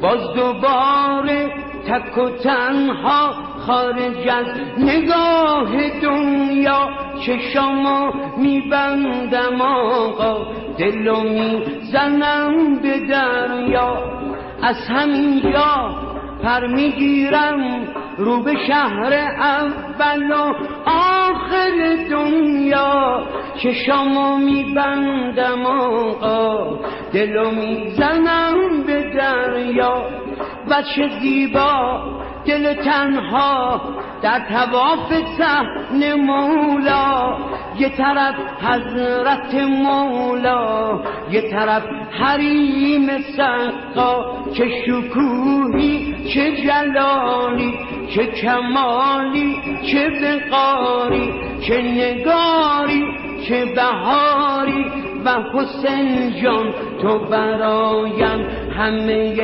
باز دوباره تک و تنها خارج از نگاه دنیا چشامو میبندم آقا دلو میزنم به دریا از همینجا پر میگیرم رو به شهر اول و آخر دنیا چشامو میبندم آقا دلو میزنم به دریا بچه زیبا دل تنها در طواف صحن مولا یه طرف حضرت مولا یه طرف حریم سقا چه شکوهی چه جلالی چه کمالی چه وقاری چه نگاری چه بهاری و حسین جان تو برایم همه